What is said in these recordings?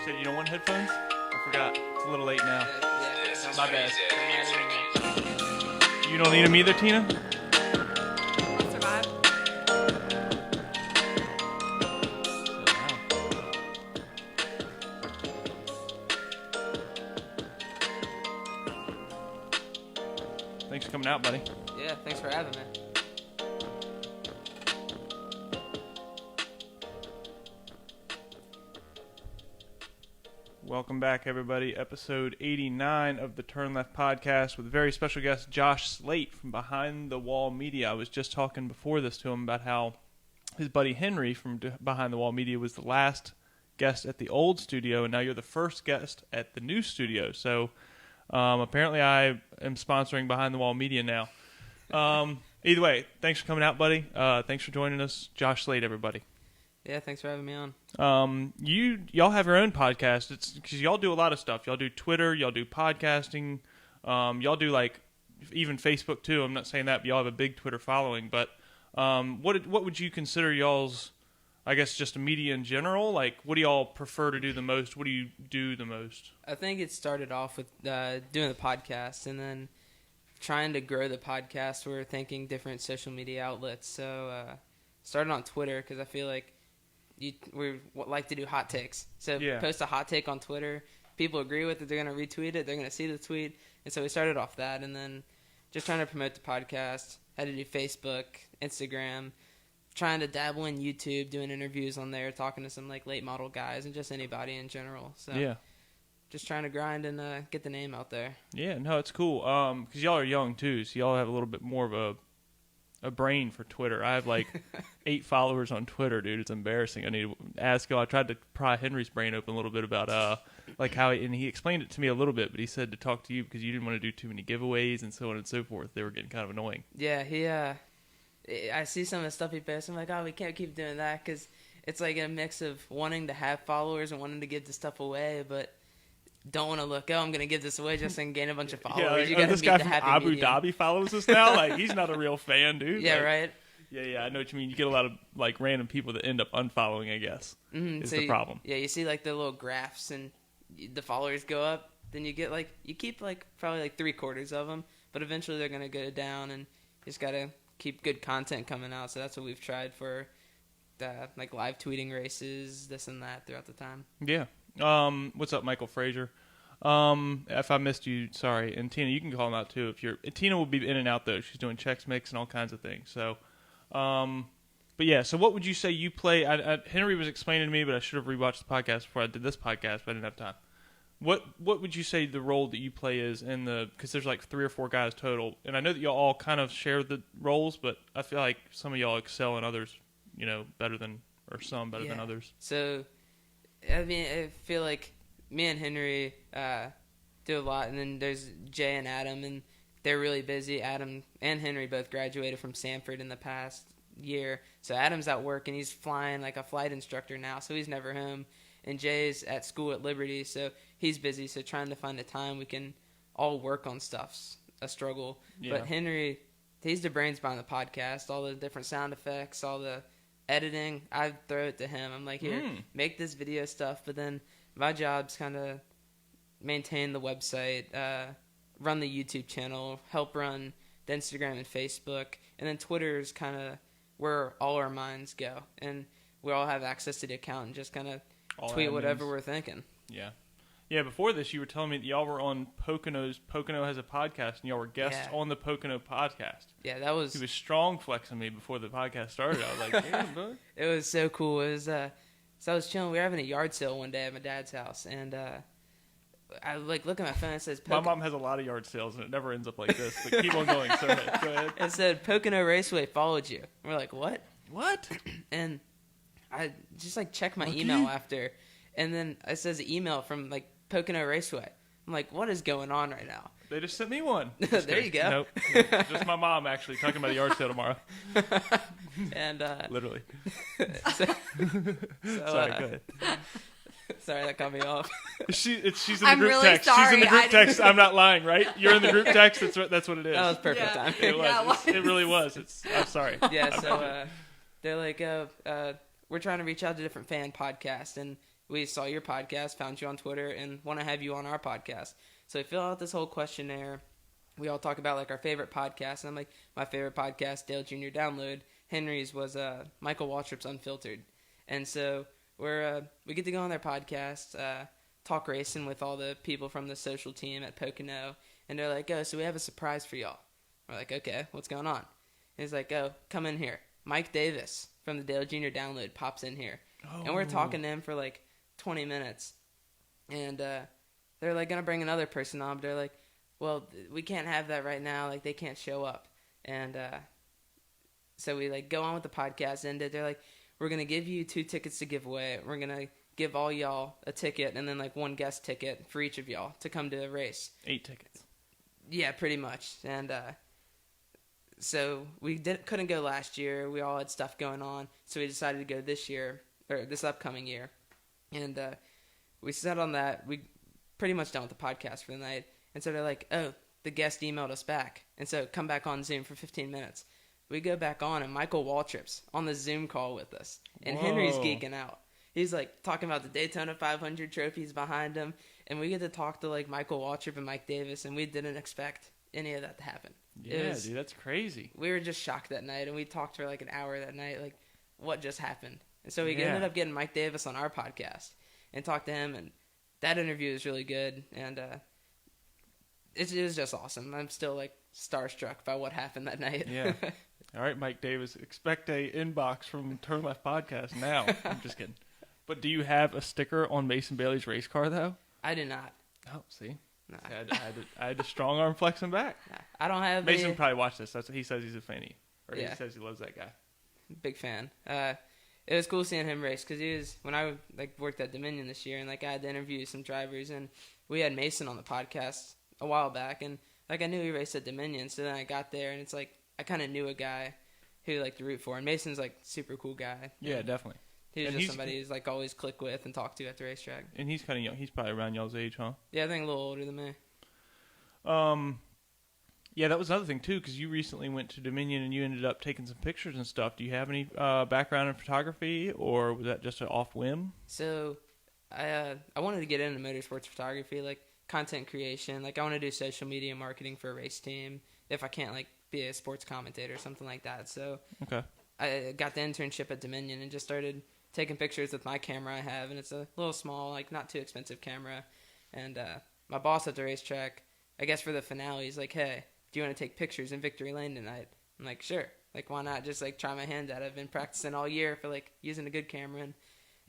You said you don't want headphones? I forgot. It's a little late now. Yeah, My bad. You don't need them either, Tina? I'll survive. Thanks for coming out, buddy. Yeah, thanks for having me. Welcome back, everybody. Episode 89 of the Turn Left podcast with very special guest Josh Slate from Behind the Wall Media. I was just talking before this to him about how his buddy Henry from Behind the Wall Media was the last guest at the old studio, and now you're the first guest at the new studio. So apparently I am sponsoring Behind the Wall Media now. Either way, thanks for coming out, buddy. Thanks for joining us. Josh Slate, everybody. Yeah, thanks for having me on. Y'all have your own podcast. It's because y'all do a lot of stuff. Y'all do Twitter. Y'all do podcasting. Y'all do like even Facebook too. I'm not saying that, but y'all have a big Twitter following. But what would you consider y'all's? I guess just media in general. Like, what do y'all prefer to do the most? What do you do the most? I think it started off with doing the podcast, and then trying to grow the podcast. We're thinking different social media outlets. So started on Twitter because I feel like we like to do hot takes. So post a hot take on Twitter. People agree with it. They're going to retweet it. They're going to see the tweet. And so we started off that. And then just trying to promote the podcast. Had to do Facebook, Instagram. Trying to dabble in YouTube, doing interviews on there. Talking to some like late model guys and just anybody in general. So just trying to grind and get the name out there. Yeah, no, it's cool. Because y'all are young too. So y'all have a little bit more of a brain for Twitter. I have like 8 followers on Twitter, dude. It's embarrassing. I need to ask y'all. I tried to pry Henry's brain open a little bit about like how and he explained it to me a little bit, but he said to talk to you because you didn't want to do too many giveaways and so on and so forth. They were getting kind of annoying. Yeah, I see some of the stuff he posts. I'm like, oh, we can't keep doing that because it's like a mix of wanting to have followers and wanting to give the stuff away, but don't want to look, I'm going to give this away just and gain a bunch of followers. Yeah, like, you got to this guy from Abu Dhabi follows us now. Like, he's not a real fan, dude. Yeah, like, right. Yeah, I know what you mean. You get a lot of like random people that end up unfollowing, I guess, is the problem. Yeah, you see like the little graphs and the followers go up. Then you get like, you keep like probably like 3/4 of them, but eventually they're going to go down and you just got to keep good content coming out. So that's what we've tried for like live tweeting races, this and that throughout the time. Yeah. What's up, Michael Frazier? If I missed you, sorry. And Tina, you can call him out too. Tina will be in and out though. She's doing checks, mix, and all kinds of things. So, but yeah. So, what would you say you play? Henry was explaining to me, but I should have rewatched the podcast before I did this podcast, but I didn't have time. What would you say the role that you play is in the? Because there's like 3 or 4 guys total, and I know that y'all all kind of share the roles, but I feel like some of y'all excel and others, better than others. So, I mean, I feel like me and Henry do a lot, and then there's Jay and Adam, and they're really busy. Adam and Henry both graduated from Sanford in the past year, so Adam's at work, and he's flying like a flight instructor now, so he's never home. And Jay's at school at Liberty, so he's busy, so trying to find a time we can all work on stuff's a struggle. Yeah. But Henry, he's the brains behind the podcast, all the different sound effects, all the editing. I throw it to him. I'm like, here, make this video stuff, but then my job's kind of maintain the website, run the YouTube channel, help run the Instagram and Facebook, and then Twitter is kind of where all our minds go. And we all have access to the account and just kind of tweet whatever we're thinking. Yeah. Yeah, before this, you were telling me that y'all were on Pocono's. Pocono has a podcast, and y'all were guests on the Pocono podcast. Yeah, that was... He was strong flexing me before the podcast started. I was like, damn, bud. It was so cool. It was... So I was chilling. We were having a yard sale one day at my dad's house, and I like look at my phone. It says my mom has a lot of yard sales, and it never ends up like this. But keep on going. So go ahead. It said Pocono Raceway followed you. And we're like, what? What? And I just like checked my email after, and then it says email from like Pocono Raceway. I'm like, what is going on right now? They just sent me one. There you go. Nope. Just my mom actually talking about the yard sale tomorrow. And literally. Sorry, go ahead. Sorry, that cut me off. She's in the I'm group really text. sorry. She's in the group text. I'm not lying, right? You're in the group text. That's what it is. That was perfect time. It was. It really was. I'm sorry. Yeah. So they're like, we're trying to reach out to different fan podcasts, and we saw your podcast, found you on Twitter, and want to have you on our podcast. So we fill out this whole questionnaire. We all talk about like our favorite podcast, and I'm like, my favorite podcast, Dale Jr. Download. Henry's was Michael Waltrip's Unfiltered, and so we get to go on their podcast, talk racing with all the people from the social team at Pocono, and they're like, oh, so we have a surprise for y'all. We're like, okay, what's going on? And he's like, oh, come in here. Mike Davis from the Dale Jr. Download pops in here, and we're talking to him for like 20 minutes, and they're like gonna bring another person on, but they're like, well, we can't have that right now, like they can't show up, and so we like go on with the podcast, and they're like, we're gonna give you 2 tickets to give away. We're gonna give all y'all a ticket, and then like 1 guest ticket for each of y'all to come to a race. 8 tickets. Yeah, pretty much. And so we couldn't go last year. We all had stuff going on, so we decided to go this year, or this upcoming year. And we set on that. We pretty much done with the podcast for the night. And so they're like, oh, the guest emailed us back, and so come back on Zoom for 15 minutes. We go back on, and Michael Waltrip's on the Zoom call with us. And Whoa. Henry's geeking out. He's like talking about the Daytona 500 trophies behind him, and we get to talk to like Michael Waltrip and Mike Davis, and we didn't expect any of that to happen. Yeah, dude, that's crazy. We were just shocked that night, and we talked for like an hour that night, like what just happened. And so we ended up getting Mike Davis on our podcast and talked to him, and that interview was really good, and it was just awesome. I'm still like starstruck by what happened that night. Yeah. All right, Mike Davis, expect a inbox from Turn Left Podcast now. I'm just kidding. But do you have a sticker on Mason Bailey's race car, though? I do not. Oh, see? Nah. I had to strong arm flex him back. Nah, I don't have Mason any... probably watched this. That's what he says he's a fan of. Or Yeah. he says he loves that guy. Big fan. It was cool seeing him race because he was, when I like worked at Dominion this year, and like I had to interview some drivers, and we had Mason on the podcast a while back, and like I knew he raced at Dominion, so then I got there, and it's like I kind of knew a guy who like to root for, and Mason's like super cool guy. Yeah, definitely. He was And just he's- somebody who's like always click with and talk to at the racetrack. And he's kind of young. He's probably around y'all's age, huh? Yeah, I think a little older than me. Yeah, that was another thing, too, because you recently went to Dominion and you ended up taking some pictures and stuff. Do you have any background in photography, or was that just an off whim? So I wanted to get into motorsports photography, like content creation. Like I want to do social media marketing for a race team if I can't like be a sports commentator or something like that. So Okay. I got the internship at Dominion and just started taking pictures with my camera I have, and it's a little small, like not too expensive camera. And my boss at the racetrack, I guess for the finale, he's like, hey, do you want to take pictures in Victory Lane tonight? I'm like, sure. Like, why not just like try my hand at it? I've been practicing all year for like using a good camera, and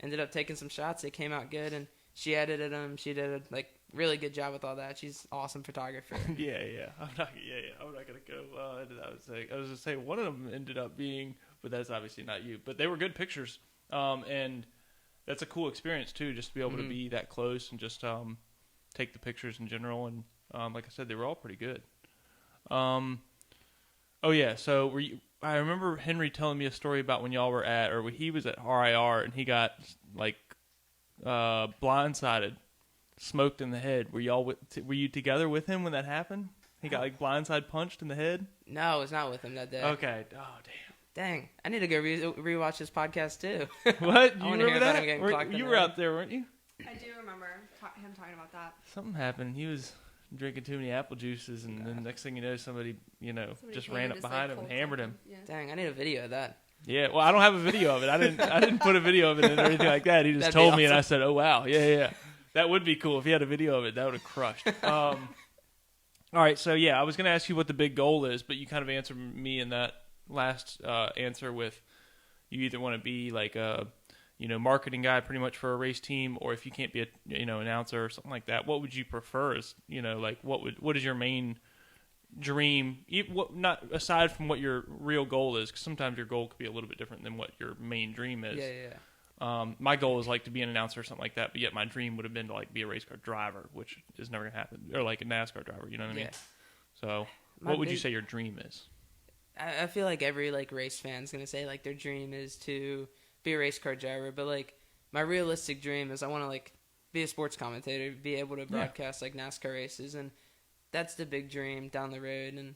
ended up taking some shots. They came out good, and she edited them. She did a like really good job with all that. She's an awesome photographer. Yeah. I'm not gonna go into that. I was gonna say one of them ended up being, but that's obviously not you. But they were good pictures, and that's a cool experience too, just to be able to be that close and just take the pictures in general. And like I said, they were all pretty good. Oh yeah, so I remember Henry telling me a story about when y'all were he was at RIR and he got like blindsided, smoked in the head. Were you together with him when that happened? He got like blindside punched in the head. No, I was not with him that day. Okay. Oh damn. Dang, I need to go rewatch this podcast too. What? I You wanna hear remember about that? him getting clocked in You the were head. out there, weren't you? I do remember him talking about that. Something happened. He was drinking too many apple juices, and then next thing you know, somebody just came ran and up just, behind like, him and pulled hammered him. something. Yeah. Dang, I need a video of that. Yeah, well, I don't have a video of it. I didn't put a video of it in or anything like that. He just That'd be told me, and I awesome. said, "Oh wow, yeah." That would be cool if he had a video of it. That would have crushed. All right, so yeah, I was going to ask you what the big goal is, but you kind of answered me in that last answer with you either want to be like a marketing guy pretty much for a race team, or if you can't be a announcer or something like that, what would you prefer? Is like what is your main dream? Not aside from what your real goal is, because sometimes your goal could be a little bit different than what your main dream is. Yeah. My goal is like to be an announcer or something like that, but yet my dream would have been to like be a race car driver, which is never gonna happen, or like a NASCAR driver. You know what I mean? Yeah. So, My what would you big- say your dream is? I feel like every like race fan's gonna say like their dream is to be a race car driver, but like my realistic dream is I want to like be a sports commentator, be able to broadcast like NASCAR races, and that's the big dream down the road. And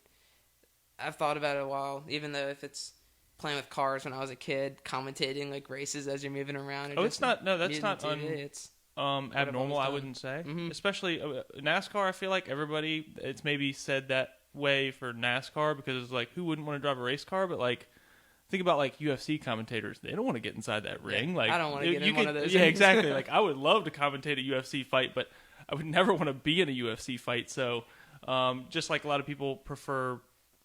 I've thought about it a while, even though if it's playing with cars when I was a kid, commentating like races as you're moving around. Oh, it's not. No, that's not It's abnormal. I wouldn't say. Mm-hmm. Especially NASCAR. I feel like everybody. It's maybe said that way for NASCAR because it's like who wouldn't want to drive a race car, but like. Think about like UFC commentators; they don't want to get inside that ring. Like I don't want to get in one of those. Yeah, exactly. Like I would love to commentate a UFC fight, but I would never want to be in a UFC fight. So, just like a lot of people prefer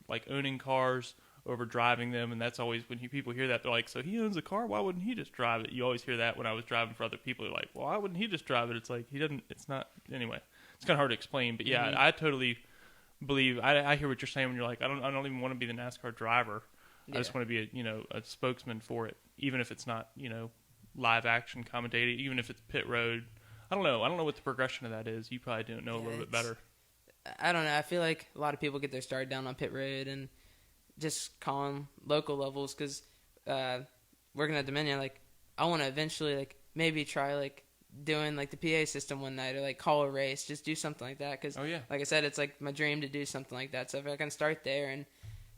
like owning cars over driving them, and that's always when people hear that they're like, "So he owns a car? Why wouldn't he just drive it?" You always hear that when I was driving for other people. They're like, "Well, why wouldn't he just drive it?" It's like he doesn't. It's not anyway. It's kind of hard to explain, but yeah, I totally believe. I hear what you're saying when you're like, I don't even want to be the NASCAR driver. Yeah. I just want to be a spokesman for it, even if it's not live action commentating, even if it's pit road. I don't know what the progression of that is. You probably don't know a little bit better. I don't know. I feel like a lot of people get their start down on pit road and just calling local levels because working at Dominion, like I want to eventually like maybe try like doing like the PA system one night or like call a race, just do something like that. Because like I said, it's like my dream to do something like that. So if I can start there and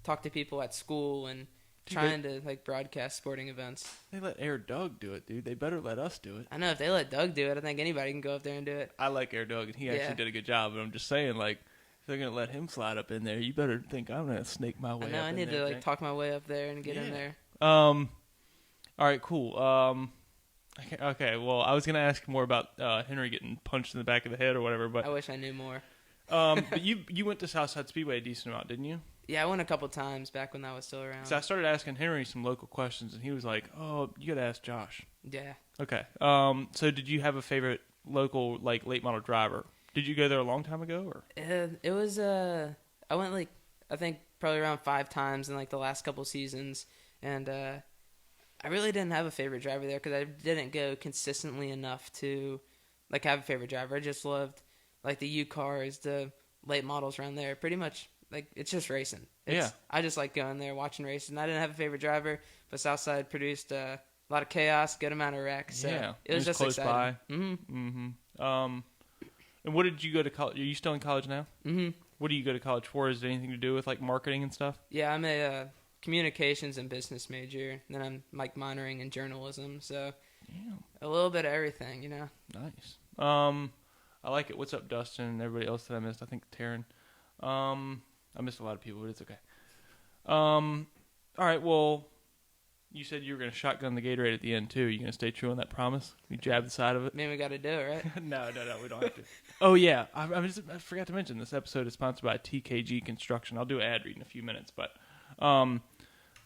talk to people at school and trying to like broadcast sporting events. They let Air Doug do it, dude. They better let us do it. I know if they let Doug do it, I think anybody can go up there and do it. I like Air Doug, and he actually did a good job. But I'm just saying, like, if they're gonna let him slide up in there, you better think I'm gonna snake my way. I know. I need to like talk my way up there and get in there. All right, cool. Okay. Well, I was gonna ask more about Henry getting punched in the back of the head or whatever, but I wish I knew more. But you went to Southside Speedway a decent amount, didn't you? Yeah, I went a couple times back when that was still around. So I started asking Henry some local questions, and he was like, "Oh, you gotta ask Josh." Yeah. Okay. So did you have a favorite local like late model driver? Did you go there a long time ago, or? It was I went like I think probably around 5 times in like the last couple seasons, and I really didn't have a favorite driver there because I didn't go consistently enough to like have a favorite driver. I just loved like the U cars, the late models around there. Pretty much like it's just racing. I just like going there watching races. And I didn't have a favorite driver, but Southside produced a lot of chaos, good amount of wrecks. So it was just close exciting. By. Mm-hmm. And what did you go to college? Are you still in college now? Mm-hmm. What do you go to college for? Is it anything to do with like marketing and stuff? Yeah, I'm a communications and business major. And then I'm like minoring in journalism. So a little bit of everything, Nice. I like it. What's up, Dustin, and everybody else that I missed? I think Taryn. I missed a lot of people, but it's okay. All right, well, you said you were going to shotgun the Gatorade at the end, too. You going to stay true on that promise? You jab the side of it? Man, we got to do it, right? No, we don't have to. Oh, yeah. I forgot to mention, this episode is sponsored by TKG Construction. I'll do an ad read in a few minutes, but...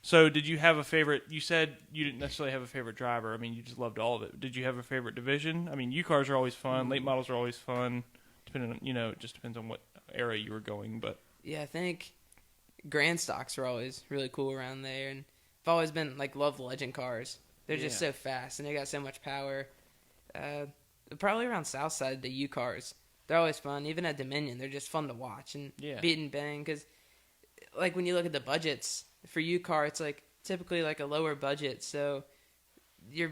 So did you have a favorite? You said you didn't necessarily have a favorite driver. I mean, you just loved all of it. Did you have a favorite division? I mean, U cars are always fun. Late models are always fun. Depending on, it just depends on what era you were going. But yeah, I think grand stocks were always really cool around there, and I've always been loved legend cars. They're just so fast and they got so much power. Probably around Southside, the U cars, they're always fun. Even at Dominion, they're just fun to watch and beat and bang. Because like when you look at the budgets. For U-Car, it's like typically like a lower budget, so you're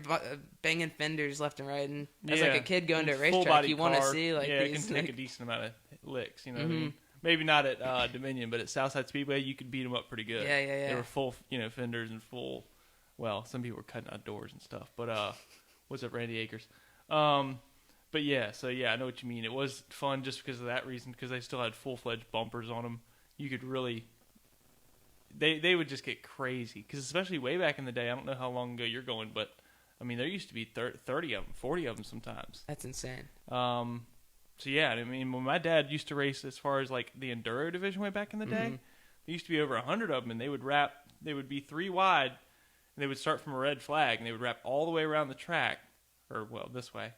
banging fenders left and right, and as like a kid going to a racetrack, you want to see like it these. Can take a decent amount of licks, what I mean? Maybe not at Dominion, but at Southside Speedway, you could beat them up pretty good. Yeah. They were full, fenders and full. Well, some people were cutting out doors and stuff, but what's up, Randy Akers? But yeah, so I know what you mean. It was fun just because of that reason, because they still had full-fledged bumpers on them. You could really. They would just get crazy because especially way back in the day, I don't know how long ago you're going, but I mean there used to be 30 of them, 40 of them sometimes. That's insane. So yeah, I mean when my dad used to race as far as like the enduro division way back in the day, there used to be over 100 of them, and they would be 3 wide, and they would start from a red flag, and they would wrap all the way around the track, or well this way,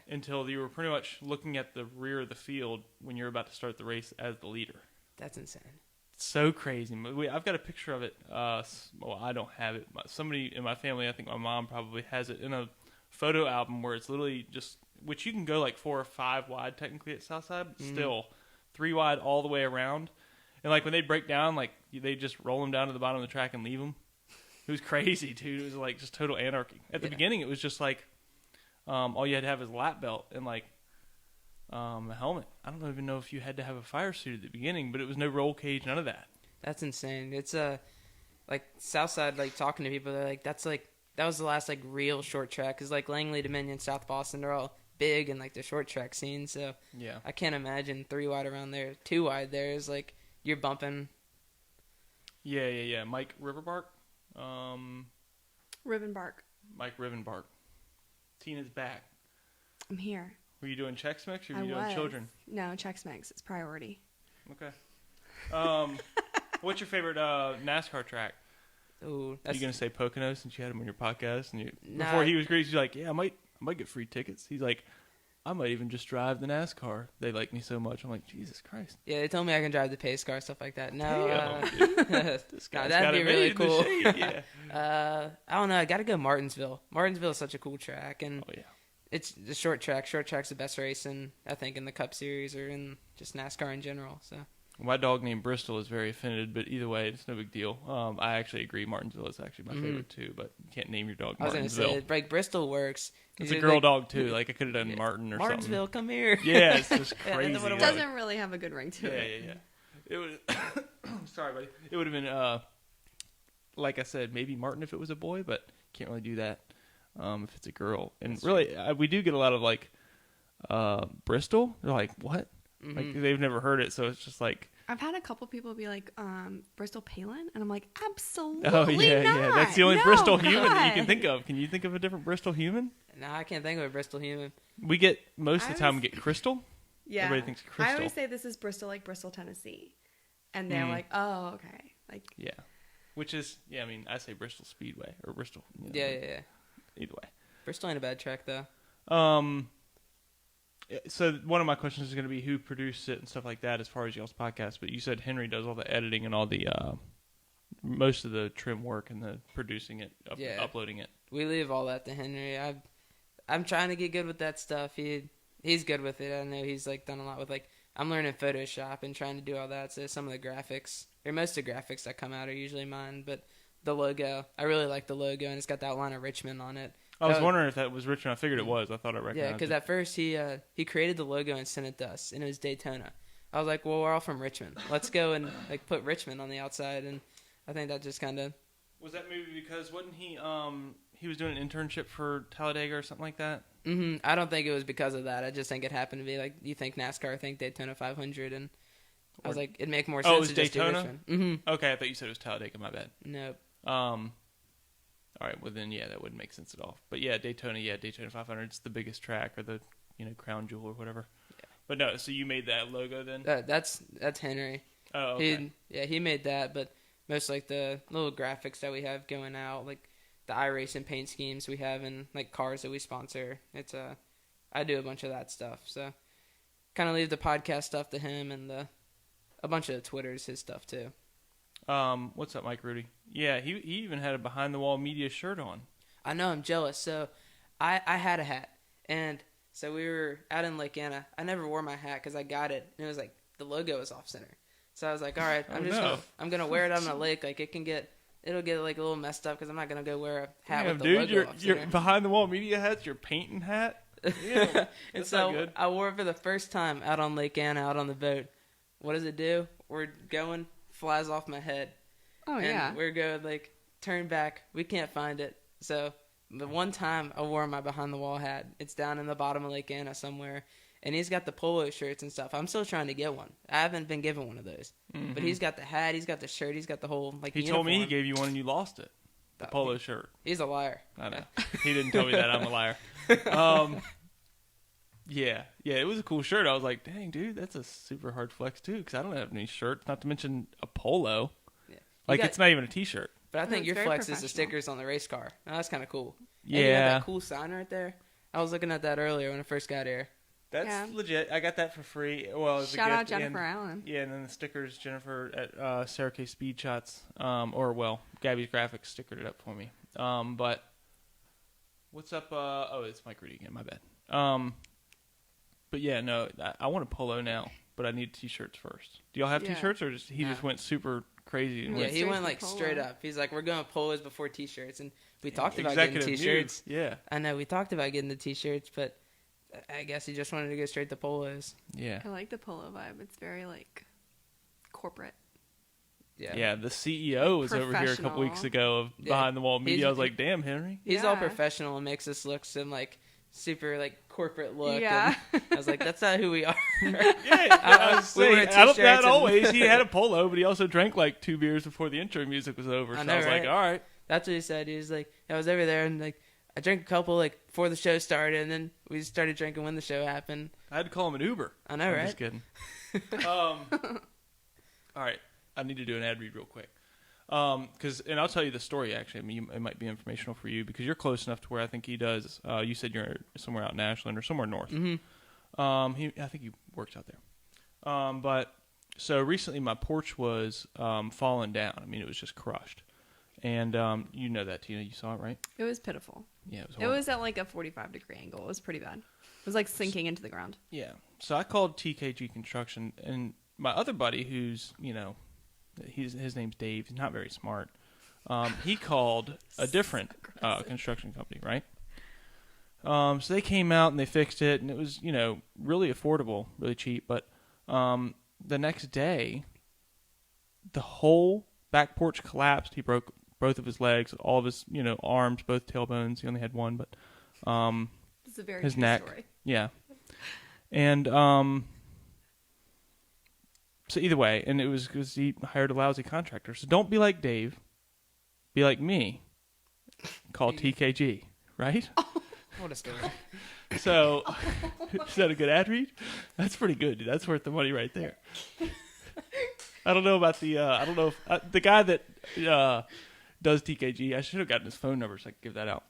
until you were pretty much looking at the rear of the field when you're about to start the race as the leader. That's insane. So crazy. I've got a picture of it. Well, I don't have it. Somebody in my family, I think my mom probably has it in a photo album where it's literally just, which you can go like 4 or 5 wide technically at Southside, but still 3 wide all the way around. And like when they break down, like they just roll them down to the bottom of the track and leave them. It was crazy, dude. It was like just total anarchy. At the beginning, it was just like all you had to have is a lap belt and like a helmet. I don't even know if you had to have a fire suit at the beginning, but it was no roll cage, none of that. That's insane. It's like Southside, like talking to people, they're like, that was the last like real short track. Cause like Langley, Dominion, South Boston, they're all big in like the short track scene. So Yeah. I can't imagine 3 wide around there. 2 wide there is like you're bumping. Yeah. Mike Riverbark. Ribbonbark. Mike Rivenbark. Tina's back. I'm here. Were you doing Chex Mix or were I you doing was. children? No, Chex Mix. It's priority. Okay. What's your favorite NASCAR track? Ooh, Are you gonna say Pocono since you had him on your podcast? And Nah. before he was great, he's like, yeah, I might get free tickets. He's like, I might even just drive the NASCAR. They like me so much. I'm like, Jesus Christ. Yeah, they told me I can drive the pace car, stuff like that. No, Damn, This nah, guy's that'd got be it really made in the cool. shade, Yeah. I don't know. I got to go Martinsville. Martinsville is such a cool track, and Oh yeah. it's the short track. Short track's the best race, I think in the Cup Series or in just NASCAR in general. So My dog named Bristol is very offended, but either way, it's no big deal. I actually agree. Martinsville is actually my favorite too, but you can't name your dog I was gonna Martinsville. say, like Bristol works. It's a You're girl like, dog too. Like I could have done Martin or Martinsville, something. come here. Yeah, it's just Yeah, crazy. that's what it It was. doesn't really have a good ring to it. Yeah. It would. Sorry, buddy. It would have been like I said, maybe Martin if it was a boy, but can't really do that if it's a girl. And That's really, we do get a lot of like Bristol. They're like, what? Mhm. Like they've never heard it, so it's just like, I've had a couple people be like, Bristol Palin, and I'm like, absolutely oh yeah, not. yeah. That's the only No, Bristol human that you God. can think of. Can you think of a different Bristol human? No, I can't think of a Bristol human. We get most of I the time was- we get Crystal. Yeah. Everybody thinks I Crystal. always say this is Bristol, like Bristol, Tennessee. And they're Mm. like, oh, okay. Like, Yeah, which is I mean, I say Bristol Speedway or Bristol. You know, Yeah. Either way. Bristol ain't a bad track though. So one of my questions is going to be who produced it and stuff like that as far as y'all's podcast. But you said Henry does all the editing and all the most of the trim work and the producing it, Yeah. uploading it. We leave all that to Henry. I'm trying to get good with that stuff. He's good with it. I know he's like done a lot with like I'm learning Photoshop and trying to do all that. So some of the graphics or most of the graphics that come out are usually mine. But the logo, I really like the logo and it's got that line of Richmond on it. I was wondering if that was Richmond. I figured it was. I thought I recognized Yeah, because it. at first he created the logo and sent it to us, and it was Daytona. I was like, well, we're all from Richmond. Let's go and like put Richmond on the outside, and I think that just kind of. Was that maybe because wasn't he was doing an internship for Talladega or something like that? I don't think it was because of that. I just think it happened to be like you think NASCAR, I think Daytona 500, and I was like, it'd make more sense. Oh, it was to just do Daytona? Richmond. Okay, I thought you said it was Talladega. My bad. Nope. All right, well then, yeah, that wouldn't make sense at all. But yeah, Daytona 500 is the biggest track or the crown jewel or whatever. Yeah. But no, so you made that logo then? That's Henry. Oh, okay. He made that, but most like the little graphics that we have going out, like the iRacing paint schemes we have and like cars that we sponsor. It's I do a bunch of that stuff. So kind of leave the podcast stuff to him and a bunch of the Twitter's his stuff too. What's up, Mike Rudy? Yeah, he even had a behind the wall media shirt on. I know, I'm jealous. So I had a hat, and so we were out in Lake Anna. I never wore my hat because I got it, and it was like the logo was off center. So I was like, all right, I'm gonna wear it out on the lake. Like it'll get like a little messed up because I'm not gonna go wear a hat with the logo off your center. behind the wall media hat's your painting hat. Yeah, And that's not so good. I wore it for the first time out on Lake Anna, out on the boat. What does it do? We're going, flies off my head. oh, And yeah. we're going, like, turn back. We can't find it. So the one time I wore my behind the wall hat, it's down in the bottom of Lake Anna somewhere. And he's got the polo shirts and stuff. I'm still trying to get one. I haven't been given one of those. Mm-hmm. But he's got the hat, he's got the shirt, he's got the whole, like, He told me he gave you one and you lost it. The Oh, polo shirt. He's a liar. I know. He didn't tell me that. I'm a liar. Yeah, it was a cool shirt. I was like, dang, dude, that's a super hard flex, too, because I don't have any shirts, not to mention a polo. Yeah. Like, it's not even a T-shirt. But I think it's your very flex is the professional. stickers on the race car. Now, that's kind of cool. Yeah. And you got that cool sign right there. I was looking at that earlier when I first got here. That's Yeah. legit. I got that for free. Well, it was Shout a out gift, Jennifer and, Allen. Yeah, and then the stickers, Jennifer at Sarah K Speed Shots, Gabby's Graphics stickered it up for me. But what's up? It's Mike Rudy again. My bad. But yeah, no, I want a polo now, but I need T-shirts first. Do y'all have Yeah. T-shirts, or he just went super crazy? And Yeah, Yeah, he straight went to like polo. straight up. He's like, we're going polos before T-shirts, and we talked about Executive getting T-shirts. news. Yeah, I know we talked about getting the T-shirts, but I guess he just wanted to go straight to polos. yeah. I like the polo vibe. It's very, like, corporate. Yeah, the CEO was over here a couple weeks ago of Behind the Wall Media. I was like, damn, Henry. He's all professional and makes us look some like super like corporate look. Yeah. And I was like, that's not who we are. I was we saying, wear not t-shirts always. He had a polo, but he also drank like 2 beers before the intro music was over. So I was like, all right. That's what he said. He was like, I was over there and like I drank a couple like before the show started, and then we started drinking when the show happened. I had to call him an Uber. I know, I'm right? Just kidding. All right, I need to do an ad read real quick. And I'll tell you the story, actually. I mean, it might be informational for you because you're close enough to where I think he does. You said you're somewhere out in Ashland or somewhere north. Mm-hmm. I think he works out there. But so recently my porch was falling down. I mean, it was just crushed. And you know that, Tina. You saw it, right? It was pitiful. Yeah, it was It horrible. was at like a 45-degree angle. It was pretty bad. It was like sinking into the ground. Yeah. So I called TKG Construction, and my other buddy, who's, you know, his name's Dave. He's not very smart. He called a different construction company, right? So they came out and they fixed it, and it was, you know, really affordable, really cheap. But the next day, the whole back porch collapsed. He broke both of his legs, all of his, you know, arms, both tailbones. He only had one, but It's a very his true neck. story. Yeah. And so either way, and it was because he hired a lousy contractor. So don't be like Dave. Be like me. Call TKG, right? What a story. So, is that a good ad read? That's pretty good, dude. That's worth the money right there. I don't know about the, I don't know if, the guy that does TKG, I should have gotten his phone number so I could give that out.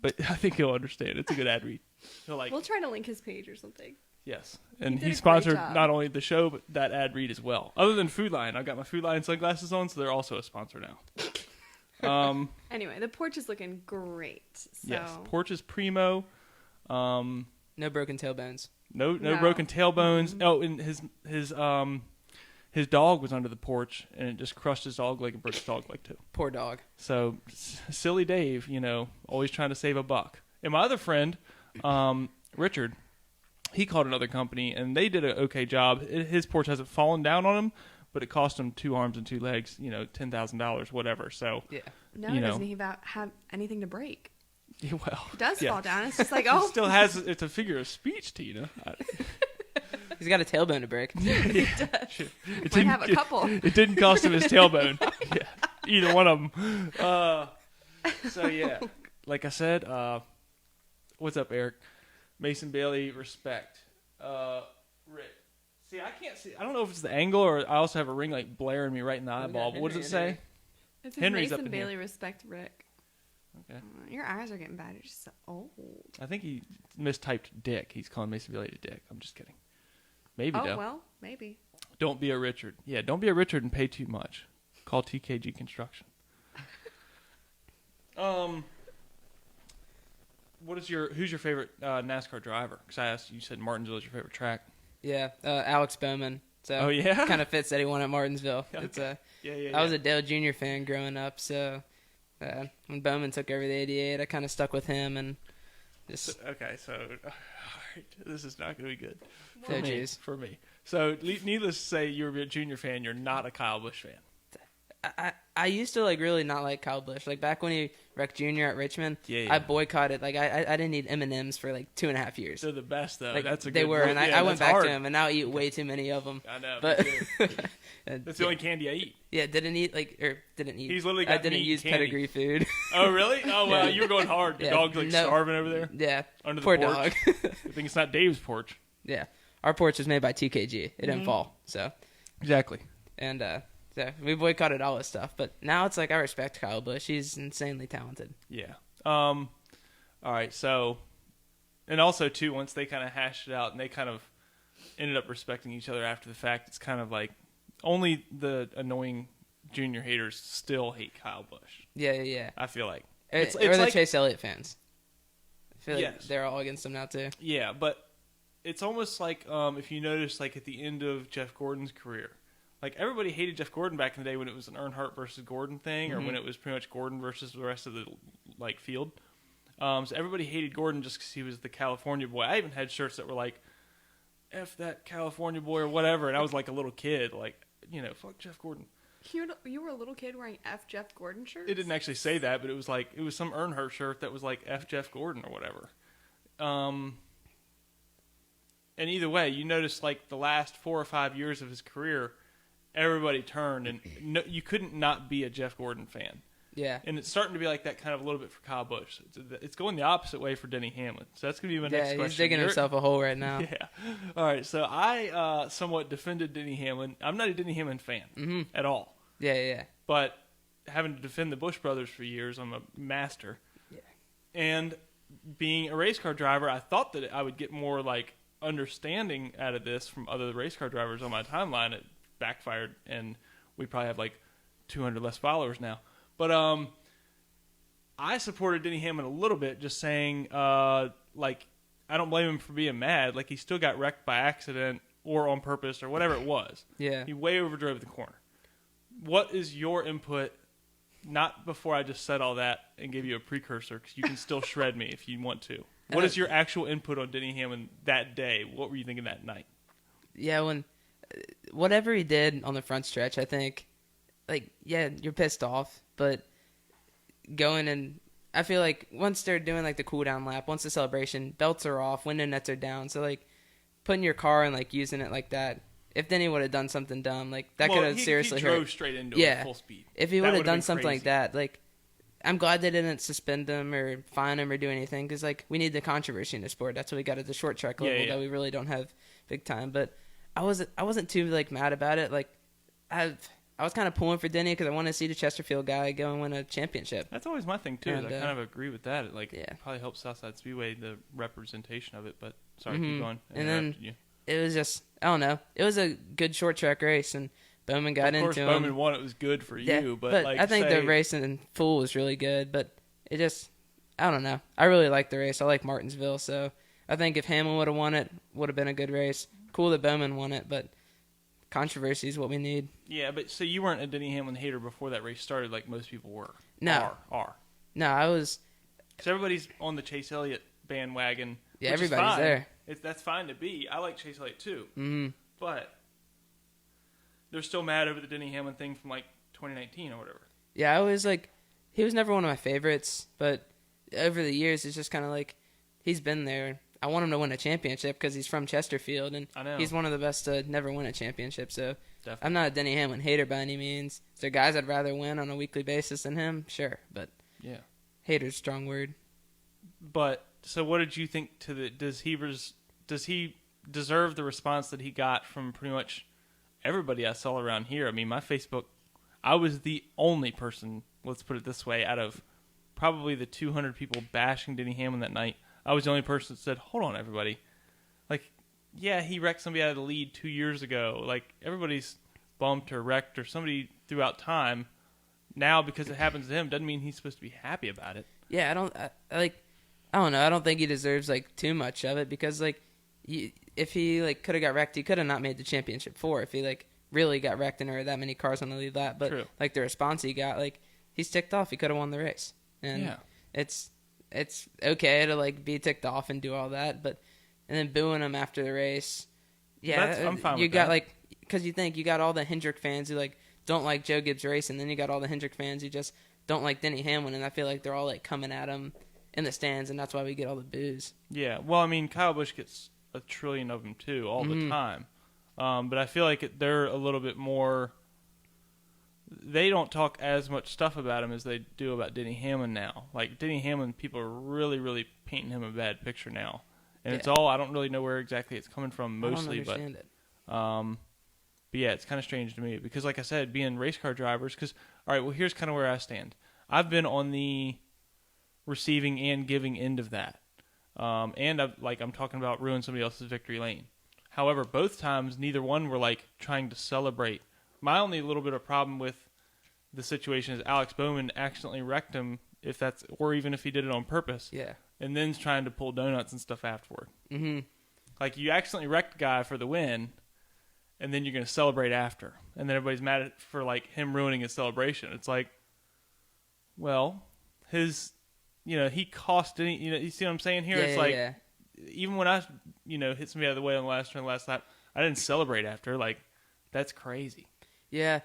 But I think he'll understand. It's a good ad read. He'll like, We'll try to link his page or something. yes. And did a he great sponsored job. not only the show, but that ad read as well. Other than Food Lion. I've got my Food Lion sunglasses on, so they're also a sponsor now. Anyway, the porch is looking great. So. Yes. Porch is primo. No broken tailbones. No No. broken tailbones. Mm-hmm. Oh, and his dog was under the porch, and it just crushed his dog leg and broke his dog leg too. Poor dog. So silly Dave, you know, always trying to save a buck. And my other friend, Richard, he called another company, and they did an okay job. His porch hasn't fallen down on him, but it cost him 2 arms and 2 legs, you know, $10,000, whatever. So Yeah. No, you it know. doesn't even have anything to break. yeah, well, It does yeah. fall down. It's just like, It oh. still has. It's a figure of speech, Tina. He's got a tailbone to break. It Might have a couple. It didn't cost him his tailbone. Yeah, either one of them. So yeah, like I said, what's up, Eric? Mason Bailey, respect. Rick. See, I can't see. I don't know if it's the angle or I also have a ring like blaring me right in the eyeball. But what does it say? It says Henry's up Mason in here. Bailey, respect Rick. Okay. Your eyes are getting bad. You're just so old. I think he mistyped Dick. He's calling Mason Bailey a Dick. I'm just kidding. Maybe Oh, though. well, maybe. Don't be a Richard. Yeah, don't be a Richard and pay too much. Call TKG Construction. Who's your favorite NASCAR driver? Because I asked you, said Martinsville is your favorite track. Yeah. Alex Bowman. So Oh, yeah? kind of fits that he won at Martinsville. Okay. It's Yeah. I was a Dale Jr. fan growing up, so when Bowman took over the 88, I kind of stuck with him and just Okay, so all right, this is not going to be good for No me. juice. For me. So needless to say, you're a Junior fan. You're not a Kyle Busch fan. I used to like really not like Kyle Busch. Like back when he wrecked Junior at Richmond, Yeah. I boycotted. Like I didn't eat M&Ms for like 2.5 years. They're the best though. Like That's a they good were, one. and Yeah, I went that's back hard. to him, and now I eat way too many of them. I know. But me too. That's the only candy I eat. yeah, didn't eat. He's literally I got didn't me use candy. pedigree food. Oh really? Oh well, Yeah. you were going hard. The Yeah, dog's like no. starving over there Yeah, under the poor porch. dog. I think it's not Dave's porch. Yeah, our porch was made by TKG. It Mm-hmm. didn't fall, so Exactly. and so we boycotted all this stuff. But now it's like I respect Kyle Busch. He's insanely talented. Yeah. All right. So, and also too, once they kind of hashed it out and they kind of ended up respecting each other after the fact, it's kind of like only the annoying Junior haters still hate Kyle Busch. Yeah. I feel like Or it's the like, Chase Elliott fans. I feel like Yes. they're all against him now too. yeah, but it's almost like if you notice, like at the end of Jeff Gordon's career. Like, everybody hated Jeff Gordon back in the day when it was an Earnhardt versus Gordon thing, or when it was pretty much Gordon versus the rest of the, like, field. So everybody hated Gordon just because he was the California boy. I even had shirts that were like, F that California boy or whatever, and I was like a little kid. Like, fuck Jeff Gordon. You were a little kid wearing F Jeff Gordon shirts? It didn't actually say that, but it was some Earnhardt shirt that was like F Jeff Gordon or whatever. And either way, you notice like the last 4 or 5 years of his career, everybody turned, and you couldn't not be a Jeff Gordon fan. Yeah. And it's starting to be like that kind of a little bit for Kyle Busch. It's going the opposite way for Denny Hamlin. So that's going to be my next question. Yeah, he's digging himself a hole right now. Yeah. All right, so I somewhat defended Denny Hamlin. I'm not a Denny Hamlin fan at all. Yeah. But having to defend the Busch brothers for years, I'm a master. Yeah. And being a race car driver, I thought that I would get more like understanding out of this from other race car drivers on my timeline. It backfired, and we probably have like 200 less followers now. But I supported Denny Hamlin a little bit, just saying, like, I don't blame him for being mad. Like, he still got wrecked by accident or on purpose or whatever it was. Yeah. He way overdrove the corner. What is your input, not before I just said all that and gave you a precursor, because you can still shred me if you want to. What is your actual input on Denny Hamlin that day? What were you thinking that night? Yeah, whatever he did on the front stretch, I think, like, yeah, you're pissed off, but going and I feel like once they're doing like the cool down lap, once the celebration, belts are off, window nets are down, so like putting your car and like using it like that. If Denny would have done something dumb, like that could have seriously hurt. He drove straight into it full speed. If he would have done something like that, like I'm glad they didn't suspend him or fine him or do anything, because like we need the controversy in the sport. That's what we got at the short track level that we really don't have big time. But I wasn't too like mad about it. Like I was kind of pulling for Denny because I want to see the Chesterfield guy go and win a championship. That's always my thing too. And, I kind of agree with that. It probably helps Southside Speedway, the representation of it. But sorry, keep going. And then it was just, I don't know. It was a good short track race, and Bowman got into him. Of course, Bowman won. It was good for you, but like, I think the race in full was really good. But it just, I don't know. I really like the race. I like Martinsville, so I think if Hamlin would have won it, would have been a good race. Cool that Bowman won it, but controversy is what we need. Yeah, but so you weren't a Denny Hamlin hater before that race started, like most people were. No, No, I was. Because everybody's on the Chase Elliott bandwagon. Yeah, everybody's there. That's fine to be. I like Chase Elliott too. Mm-hmm. But they're still mad over the Denny Hamlin thing from like 2019 or whatever. Yeah, I was like, he was never one of my favorites, but over the years, it's just kind of like he's been there. I want him to win a championship because he's from Chesterfield, and he's one of the best to never win a championship. So definitely. I'm not a Denny Hamlin hater by any means. Is there guys I'd rather win on a weekly basis than him? Sure, but hater's a strong word. But so, what did you think to the? Does he deserve the response that he got from pretty much everybody I saw around here? I mean, my Facebook, I was the only person. Let's put it this way: out of probably the 200 people bashing Denny Hamlin that night, I was the only person that said, "Hold on, everybody! Like, yeah, he wrecked somebody out of the lead 2 years ago. Like, everybody's bumped or wrecked or somebody throughout time. Now, because it happens to him, doesn't mean he's supposed to be happy about it." Yeah, I don't know. I don't think he deserves like too much of it because like, if he like could have got wrecked, he could have not made the championship four. If he like really got wrecked and there were that many cars on the lead lap, but like the response he got, like he's ticked off. He could have won the race, and it's okay to like be ticked off and do all that, but and then booing him after the race, I'm fine with you got that. like because you think you got all the Hendrick fans who like don't like Joe Gibbs race, and then you got all the Hendrick fans who just don't like Denny Hamlin, and I feel like they're all like coming at him in the stands, and that's why we get all the boos. Yeah, well, I mean, Kyle Busch gets a trillion of them too all the time, but I feel like they're a little bit more. They don't talk as much stuff about him as they do about Denny Hamlin now. Like Denny Hamlin, people are really, really painting him a bad picture now, and it's all I don't really know where exactly it's coming from mostly, I don't understand but yeah, it's kind of strange to me because, like I said, being race car drivers. Because all right, well, here's kind of where I stand. I've been on the receiving and giving end of that, and I'm talking about ruin somebody else's victory lane. However, both times neither one were like trying to celebrate. My only little bit of problem with the situation is Alex Bowman accidentally wrecked him, or even if he did it on purpose. Yeah. And then's trying to pull donuts and stuff afterward. Mm-hmm. Like you accidentally wrecked a guy for the win, and then you're going to celebrate after, and then everybody's mad at for like him ruining his celebration. It's like, well, he cost any. You see what I'm saying here? Even when I hit somebody out of the way on the last turn, last lap, I didn't celebrate after. Like, that's crazy. Yeah,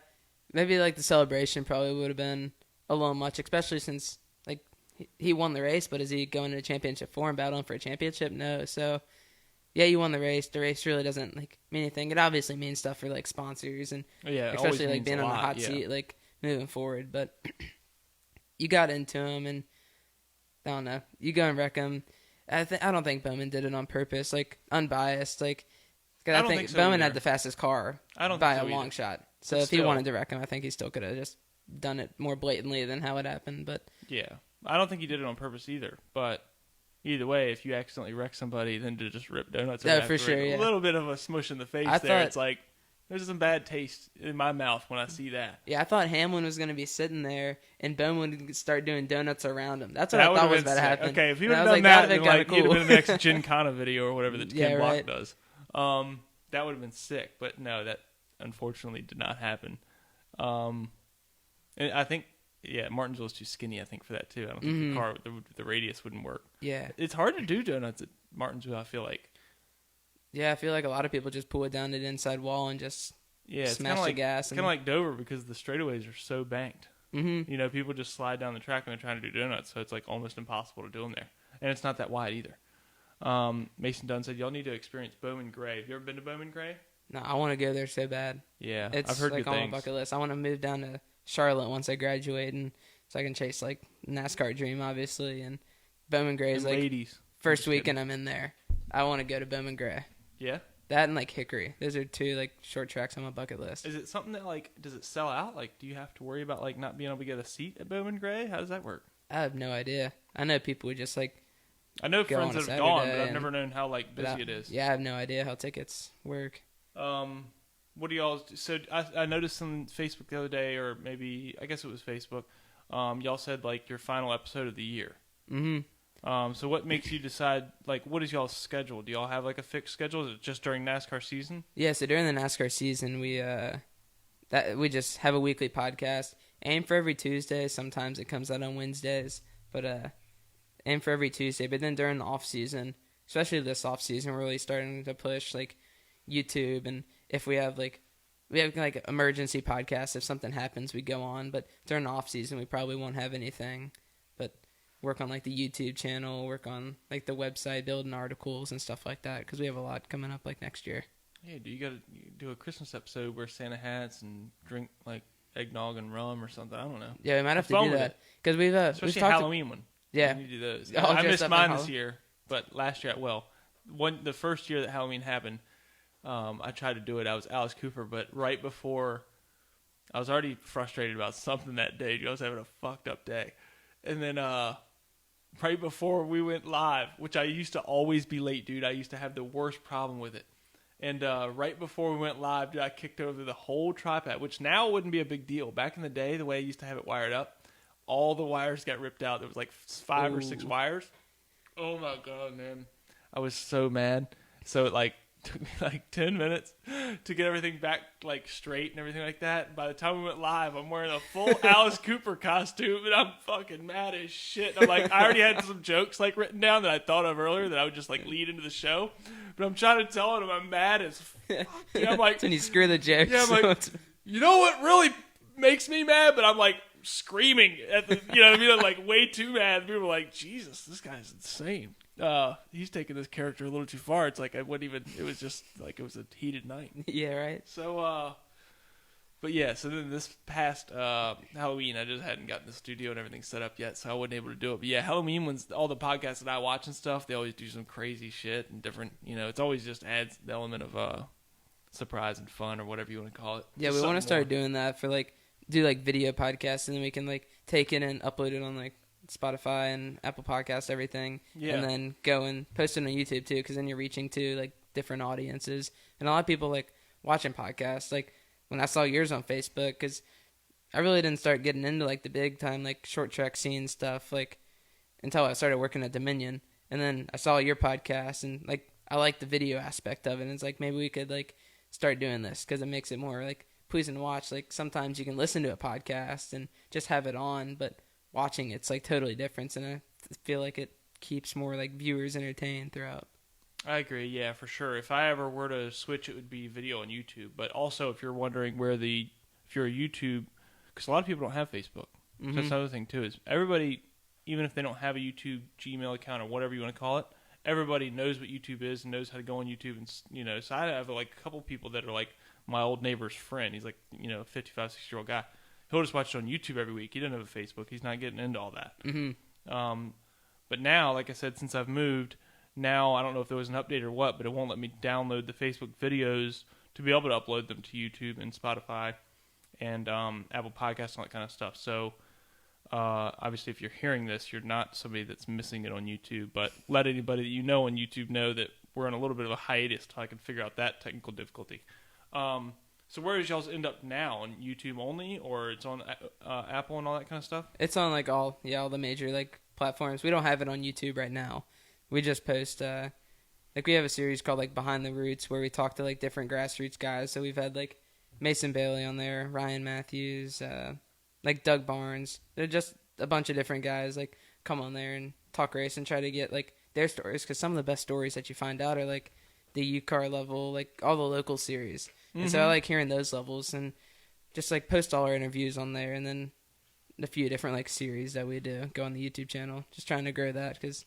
maybe like the celebration probably would have been a little much, especially since like he won the race, but is he going to a championship form battling for a championship? No. So yeah, you won the race. The race really doesn't like mean anything. It obviously means stuff for like sponsors and it especially always like means being a on the lot, hot yeah. seat, like moving forward. But you got into him, and I don't know. You go and wreck him. I don't think Bowman did it on purpose, like unbiased. Like 'cause I I don't think think so Bowman either. had the fastest car I don't by think a so long either. shot. So But if he still. wanted to wreck him, I think he still could have just done it more blatantly than how it happened. But Yeah, I don't think he did it on purpose either. But either way, if you accidentally wreck somebody, then to just rip donuts, Oh, right for after sure, it, yeah. a little bit of a smush in the face I there. thought- It's like there's some bad taste in my mouth when I see that. yeah, I thought Hamlin was going to be sitting there and Bowman would start doing donuts around him. That's what That I would thought have was been about to sick. happen. Okay, if he And would I have was done like, that, that'd then been like kinda he'd have cool. been in the next Gincana video or whatever that Yeah, Ken Block right. does. That would have been sick. But no, that unfortunately did not happen. And I think, yeah, Martinsville's too skinny, I think, for that too. I don't think the car, the radius wouldn't work. Yeah. It's hard to do donuts at Martinsville, I feel like. Yeah, I feel like a lot of people just pull it down to the inside wall and just Yeah, it's smash kind of the like gas. It's kind of like Dover because the straightaways are so banked. Mm-hmm. You know, people just slide down the track when they're trying to do donuts, so it's like almost impossible to do them there. And it's not that wide either. Mason Dunn said, y'all need to experience Bowman Gray. Have you ever been to Bowman Gray? No, I want to go there so bad. Yeah, It's I've heard like good on things. my bucket list. I want to move down to Charlotte once I graduate, and so I can chase like NASCAR dream, obviously. And Bowman Gray is And like ladies. first Just weekend kidding. I'm in there. I want to go to Bowman Gray. Yeah? That and like Hickory. Those are two like short tracks on my bucket list. Is it something that, like, does it sell out? Like, do you have to worry about, like, not being able to get a seat at Bowman Gray? How does that work? I have no idea. I know people would just like I know Go friends on a that have gone, but Saturday I've and- never known how, like, but busy I- it is. Yeah, I have no idea how tickets work. What do y'all? So I noticed on Facebook the other day, or maybe I guess it was Facebook. Y'all said like your final episode of the year. Mm-hmm. So what makes you decide? Like, what is y'all's schedule? Do y'all have like a fixed schedule? Is it just during NASCAR season? Yeah, so during the NASCAR season, we just have a weekly podcast. Aim for every Tuesday. Sometimes it comes out on Wednesdays, but aim for every Tuesday. But then during the off season, especially this off season, we're really starting to push like YouTube, and if we have like emergency podcasts, if something happens, we go on. But during the off season, we probably won't have anything. But work on like the YouTube channel, work on like the website, building articles and stuff like that, because we have a lot coming up like next year. Yeah, do you got to do a Christmas episode where Santa hats and drink like eggnog and rum or something? I don't know. Yeah, we might have Have to fun do with that it. because we've Especially a talked. Halloween one. Yeah. You need to do those. Oh, I dress missed up in mine this Halloween. year, but last year, the first year that Halloween happened, I tried to do it. I was Alice Cooper, but right before, I was already frustrated about something that day. I was having a fucked up day. And then right before we went live, which I used to always be late, dude. I used to have the worst problem with it. And right before we went live, dude, I kicked over the whole tripod, which now wouldn't be a big deal. Back in the day, the way I used to have it wired up, all the wires got ripped out. There was like 5 or 6 Ooh. wires. Oh my God, man. I was so mad. So it took me like 10 minutes to get everything back like straight and everything like that. By the time we went live, I'm wearing a full Alice Cooper costume and I'm fucking mad as shit. I'm like, I already had some jokes like written down that I thought of earlier that I would just like lead into the show. But I'm trying to tell him I'm mad as fuck. And I'm like, When you screw the jokes. yeah, I'm like, you know what really makes me mad? But I'm like screaming at the, you know what I mean? I'm like way too mad. People are like, Jesus, this guy's insane. He's taking this character a little too far. It's like I wouldn't even, it was just like it was a heated night. yeah, right. So, but yeah, so then this past Halloween, I just hadn't gotten the studio and everything set up yet, so I wasn't able to do it. But yeah, Halloween, when all the podcasts that I watch and stuff, they always do some crazy shit and different, you know, it's always just adds the element of surprise and fun or whatever you want to call it. Yeah, Just we want to something start more. doing that for do video podcasts, and then we can take it and upload it on Spotify and Apple Podcasts, everything. Yeah. And then go and post it on YouTube too, because then you're reaching to different audiences. And a lot of people watching podcasts. When I saw yours on Facebook, because I really didn't start getting into the big time short track scene stuff until I started working at Dominion. And then I saw your podcast, and I like the video aspect of it. And it's maybe we could start doing this, because it makes it more pleasing to watch. Sometimes you can listen to a podcast and just have it on, but watching it's totally different, and I feel like it keeps more viewers entertained throughout. I agree, yeah, for sure. If I ever were to switch, it would be video on YouTube. But also, if you're wondering where the if you're a YouTube, because a lot of people don't have Facebook. So that's another thing too. Is everybody, even if they don't have a YouTube Gmail account or whatever you want to call it, everybody knows what YouTube is and knows how to go on YouTube. And so I have like a couple people that are like my old neighbor's friend. He's like 55, 60-year-old guy. He'll just watch it on YouTube every week. He doesn't have a Facebook. He's not getting into all that. But now, like I said, since I've moved, now I don't know if there was an update or what, but it won't let me download the Facebook videos to be able to upload them to YouTube and Spotify and Apple Podcasts and all that kind of stuff. So obviously, if you're hearing this, you're not somebody that's missing it on YouTube. But let anybody that you know on YouTube know that we're on a little bit of a hiatus till I can figure out that technical difficulty. So where does y'all's end up now? On YouTube only, or it's on Apple and all that kind of stuff? It's on like all the major like platforms. We don't have it on YouTube right now. We just post like we have a series called like Behind the Roots where we talk to like different grassroots guys. So we've had like Mason Bailey on there, Ryan Matthews, like Doug Barnes. They're just a bunch of different guys like come on there and talk race and try to get like their stories, because some of the best stories that you find out are like the UCAR level, like all the local series. And so I like hearing those levels and just like post all our interviews on there, and then a few different like series that we do go on the YouTube channel. Just trying to grow that because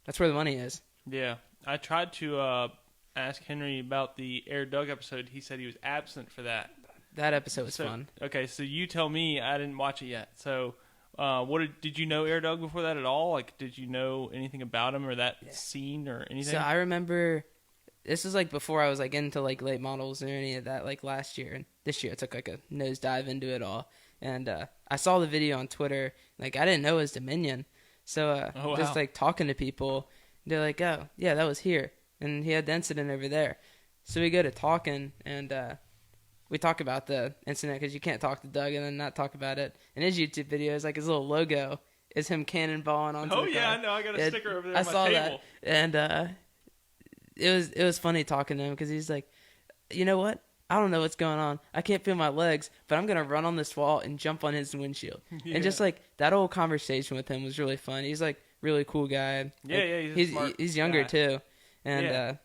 that's where the money is. Yeah. I tried to ask Henry about the Air Doug episode. He said he was absent for that. That episode was fun. Okay, so you tell me. I didn't watch it yet. So did you know Air Doug before that at all? Like, did you know anything about him or that scene or anything? So I remember this was like before I was like into like late models or any of that like last year. And this year I took like a nosedive into it all. And I saw the video on Twitter. Like, I didn't know it was Dominion. So just like talking to people, they're like, oh, yeah, that was here. And he had the incident over there. So we go to talking, and we talk about the incident because you can't talk to Doug and then not talk about it. And his YouTube video is like his little logo is him cannonballing onto the car. Oh, yeah, I know. I got a sticker over there on my table. I saw that. And it was funny talking to him because he's like, you know what? I don't know what's going on. I can't feel my legs, but I'm going to run on this wall and jump on his windshield. Yeah. And just like that whole conversation with him was really fun. He's like really cool guy. Yeah, like, yeah, he's younger guy. Too. And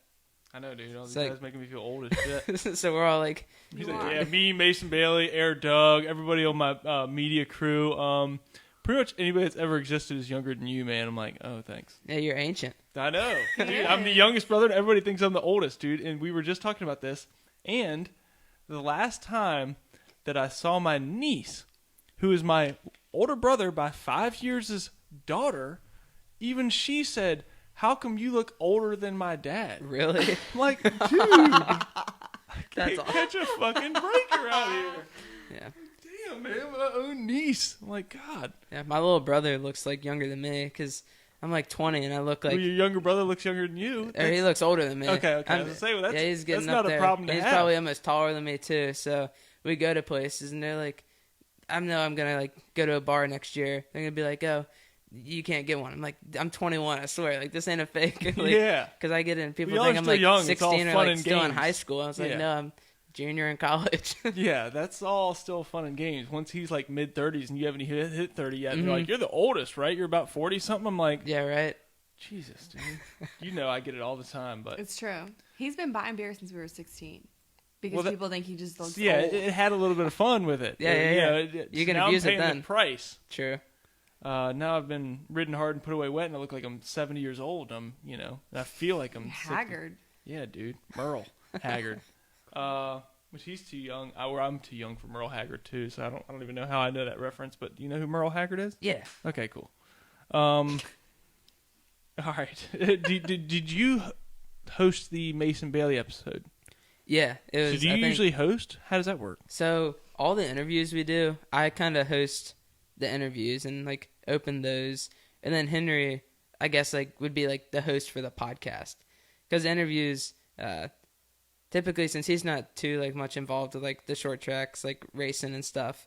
I know, dude. All these guys making me feel old as shit. So we're all like, he's like, yeah, me, Mason Bailey, Air Doug, everybody on my media crew. Pretty much anybody that's ever existed is younger than you, man. I'm like, oh, thanks. Yeah, you're ancient. I know. Dude, I'm the youngest brother, and everybody thinks I'm the oldest, dude. And we were just talking about this. And the last time that I saw my niece, who is my older brother by 5 years' daughter, even she said, how come you look older than my dad? Really? I'm like, dude, I can't catch a fucking breaker out here. Yeah. Damn, man, my own niece. I'm like, God. Yeah, my little brother looks like younger than me because I'm like 20 and I look like... Well, your younger brother looks younger than you. Or he looks older than me. Okay. I was going to say, well, he's getting that's up not there. a problem to he's have. Probably almost taller than me too. So we go to places and they're like, I'm going to like go to a bar next year. They're going to be like, oh, you can't get one. I'm like, I'm 21, I swear. Like, this ain't a fake. Like, yeah. Because I get in, people think I'm like young. 16 or like still games. in high school. I was like, no, I'm junior in college. Yeah, that's all still fun and games. Once he's like mid-30s and you haven't hit 30 yet, they're like, you're the oldest, right? You're about 40-something? I'm like... Yeah, right. Jesus, dude. You know I get it all the time, but... It's true. He's been buying beer since we were 16. Because people think he just looks old. It had a little bit of fun with it. Yeah. You can abuse it then. Now I'm paying the price. True. Now I've been ridden hard and put away wet, and I look like I'm 70 years old. And I feel like I'm haggard. 60. Yeah, dude. Merle Haggard. Which he's too young. I'm too young for Merle Haggard too, so I don't even know how I know that reference. But do you know who Merle Haggard is? Yeah. Okay, cool. All right. Did you host the Mason Bailey episode? Yeah, it was. So do you usually host? How does that work? So all the interviews we do, I kind of host the interviews and like open those, and then Henry, I guess, like would be like the host for the podcast, because interviews, typically since he's not too like much involved with like the short tracks, like racing and stuff,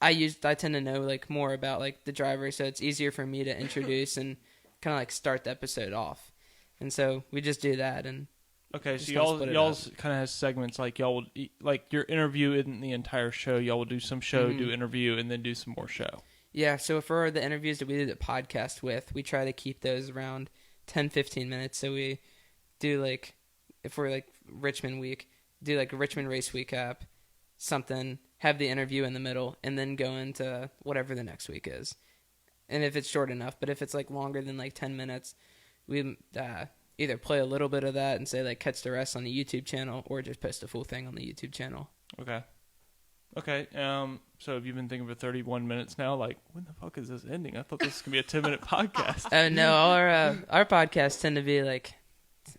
I tend to know like more about like the driver, so it's easier for me to introduce and kind of like start the episode off, and so we just do that. And okay, so y'all's kind of has segments like y'all will like your interview isn't the entire show. Y'all will do some show, do interview, and then do some more show. Yeah. So for the interviews that we do the podcast with, we try to keep those around 10-15 minutes. So we do like, if we're like Richmond week, do like a Richmond race recap, something, have the interview in the middle, and then go into whatever the next week is. And if it's short enough, but if it's like longer than like 10 minutes, we either play a little bit of that and say like catch the rest on the YouTube channel, or just post the full thing on the YouTube channel. Okay. So have you been thinking for 31 minutes now? Like, when the fuck is this ending? I thought this was gonna be a 10-minute podcast. No, our podcasts tend to be like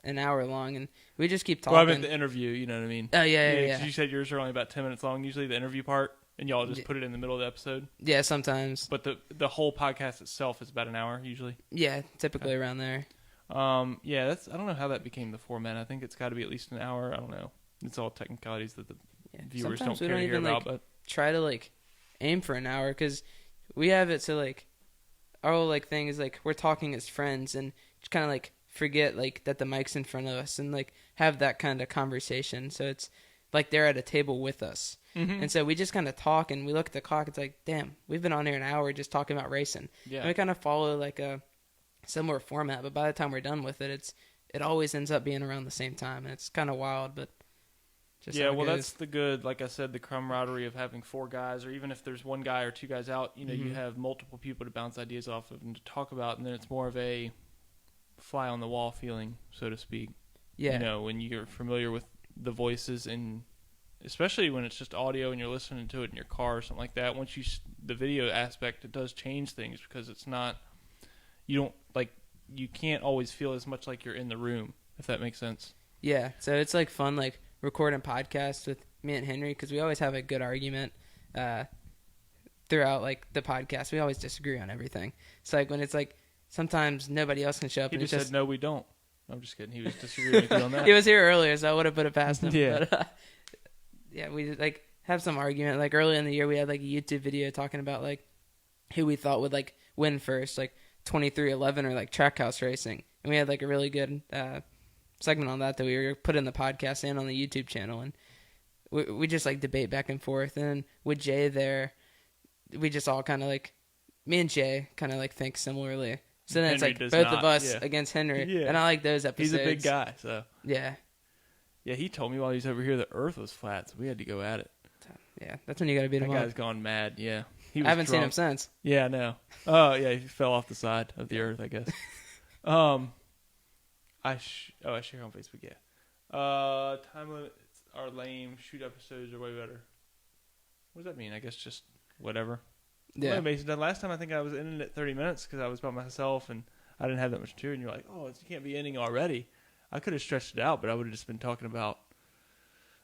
an hour long, and we just keep talking. Well, I meant the interview. You know what I mean? Oh yeah. 'Cause you said yours are only about 10 minutes long. Usually the interview part, and y'all just put it in the middle of the episode. Yeah, sometimes. But the whole podcast itself is about an hour usually. Yeah, typically around there. Yeah, I don't know how that became the format. I think it's got to be at least an hour. I don't know. It's all technicalities that the viewers Sometimes don't care to hear about. But try to like aim for an hour, because we have it so like our whole like thing is like we're talking as friends and just kind of like forget like that the mic's in front of us and like have that kind of conversation. So it's like they're at a table with us. Mm-hmm. And so we just kind of talk, and we look at the clock. It's like, damn, we've been on here an hour just talking about racing. Yeah. And we kind of follow like a similar format, but by the time we're done with it, it always ends up being around the same time, and it's kind of wild, but just yeah, how it well, goes. that's the good, like I said, the camaraderie of having 4 guys, or even if there's 1 guy or 2 guys out, you know, you have multiple people to bounce ideas off of and to talk about, and then it's more of a fly on the wall feeling, so to speak. Yeah. You know, when you're familiar with the voices, and especially when it's just audio and you're listening to it in your car or something like that. Once the video aspect, it does change things, because it's not, you can't always feel as much like you're in the room, if that makes sense. Yeah, so it's like fun, like recording podcasts with me and Henry, because we always have a good argument throughout like the podcast. We always disagree on everything. So like when it's like sometimes nobody else can show up. He and just it's said, no, we don't. I'm just kidding. He was disagreeing with you on that. He was here earlier, so I would have put it past him. Yeah. But, yeah, we like have some argument. Like early in the year, we had like a YouTube video talking about like who we thought would like win first, like 2311 or like Trackhouse Racing, and we had like a really good segment on that we were putting the podcast and on the YouTube channel, and we just like debate back and forth. And with Jay there, we just all kind of like, me and Jay kind of like think similarly. So then Henry it's like does both not, of us yeah. against Henry, Yeah. and I like those episodes. He's a big guy, so. Yeah. Yeah, he told me while he was over here the Earth was flat, so we had to go at it. Yeah, that's when you got to beat him That up. guy's gone mad, yeah. He was I haven't seen drunk. him since. Yeah, no. Oh, yeah, he fell off the side of the Earth, I guess. I share on Facebook, yeah. Time limits are lame. Shoot episodes are way better. What does that mean? I guess just whatever. Yeah. Well, Mason, last time I think I was ending at 30 minutes because I was by myself and I didn't have that much material. And you're like, oh, you can't be ending already. I could have stretched it out, but I would have just been talking about.